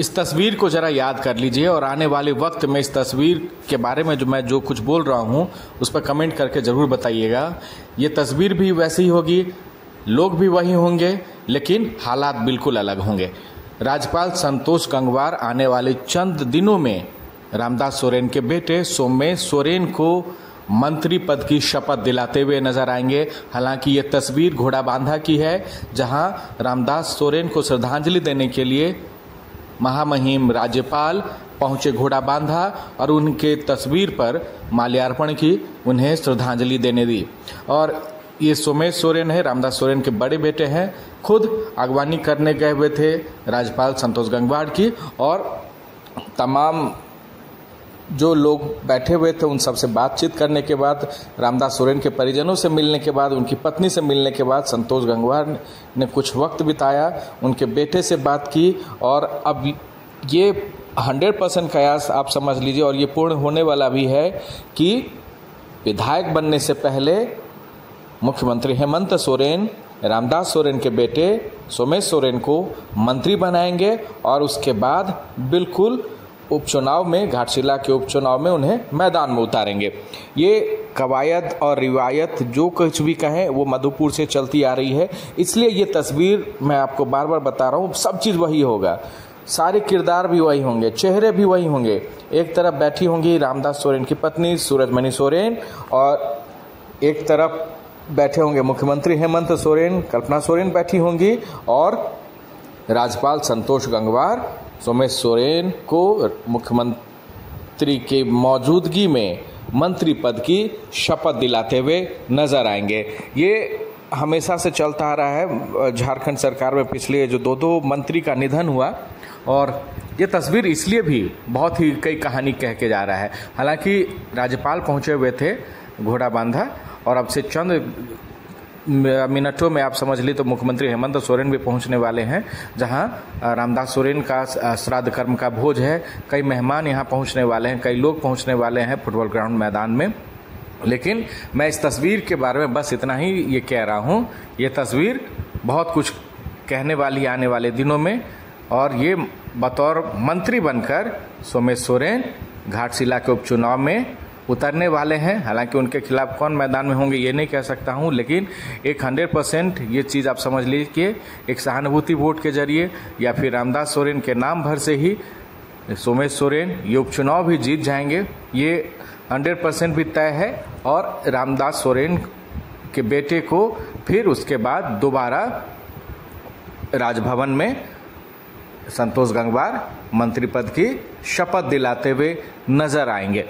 इस तस्वीर को जरा याद कर लीजिए और आने वाले वक्त में इस तस्वीर के बारे में मैं जो कुछ बोल रहा हूं उस पर कमेंट करके जरूर बताइएगा। ये तस्वीर भी वैसी ही होगी, लोग भी वही होंगे, लेकिन हालात बिल्कुल अलग होंगे। राज्यपाल संतोष गंगवार आने वाले चंद दिनों में रामदास सोरेन के बेटे सोमेश सोरेन को मंत्री पद की शपथ दिलाते हुए नजर आएंगे। हालांकि ये तस्वीर घोड़ाबांधा की है, जहां रामदास सोरेन को श्रद्धांजलि देने के लिए महामहिम राज्यपाल पहुंचे घोड़ाबांधा और उनके तस्वीर पर माल्यार्पण की, उन्हें श्रद्धांजलि देने दी। और ये सोमेश सोरेन है, रामदास सोरेन के बड़े बेटे हैं, खुद अगवानी करने गए हुए थे राज्यपाल संतोष गंगवार की। और तमाम जो लोग बैठे हुए थे उन सबसे बातचीत करने के बाद, रामदास सोरेन के परिजनों से मिलने के बाद, उनकी पत्नी से मिलने के बाद संतोष गंगवार ने कुछ वक्त बिताया, उनके बेटे से बात की। और अब ये 100% कयास आप समझ लीजिए, और ये पूर्ण होने वाला भी है कि विधायक बनने से पहले मुख्यमंत्री हेमंत सोरेन रामदास सोरेन के बेटे सोमेश सोरेन को मंत्री बनाएंगे और उसके बाद बिल्कुल उपचुनाव में, घाटशिला के उपचुनाव में उन्हें मैदान में उतारेंगे। ये कवायद और रिवायत जो कुछ भी कहें वो मधुपुर से चलती आ रही है, इसलिए ये तस्वीर मैं आपको बार बार बता रहा हूँ, सब चीज़ वही होगा, सारे किरदार भी वही होंगे, चेहरे भी वही होंगे। एक तरफ बैठी होंगी रामदास सोरेन की पत्नी सूरजमणि सोरेन और एक तरफ बैठे होंगे मुख्यमंत्री हेमंत सोरेन, कल्पना सोरेन बैठी होंगी और राज्यपाल संतोष गंगवार सोमेश सोरेन को मुख्यमंत्री की मौजूदगी में मंत्री पद की शपथ दिलाते हुए नजर आएंगे। ये हमेशा से चलता आ रहा है झारखंड सरकार में, पिछले जो दो मंत्री का निधन हुआ, और ये तस्वीर इसलिए भी बहुत ही कई कहानी कह के जा रहा है। हालांकि राज्यपाल पहुंचे हुए थे घोड़ाबांधा और अब से चंद मिनटों में आप समझ ली तो मुख्यमंत्री हेमंत सोरेन भी पहुंचने वाले हैं, जहां रामदास सोरेन का श्राद्ध कर्म का भोज है। कई मेहमान यहां पहुंचने वाले हैं, कई लोग पहुंचने वाले हैं फुटबॉल ग्राउंड मैदान में। लेकिन मैं इस तस्वीर के बारे में बस इतना ही ये कह रहा हूं, ये तस्वीर बहुत कुछ कहने वाली आने वाले दिनों में। और ये बतौर मंत्री बनकर सोमेश सोरेन घाटशिला के उपचुनाव में उतरने वाले हैं। हालांकि उनके खिलाफ कौन मैदान में होंगे ये नहीं कह सकता हूं, लेकिन एक 100% ये चीज़ आप समझ लीजिए, एक सहानुभूति वोट के जरिए या फिर रामदास सोरेन के नाम भर से ही सोमेश सोरेन ये उपचुनाव भी जीत जाएंगे, ये 100% भी तय है। और रामदास सोरेन के बेटे को फिर उसके बाद दोबारा राजभवन में संतोष गंगवार मंत्री पद की शपथ दिलाते हुए नजर आएंगे।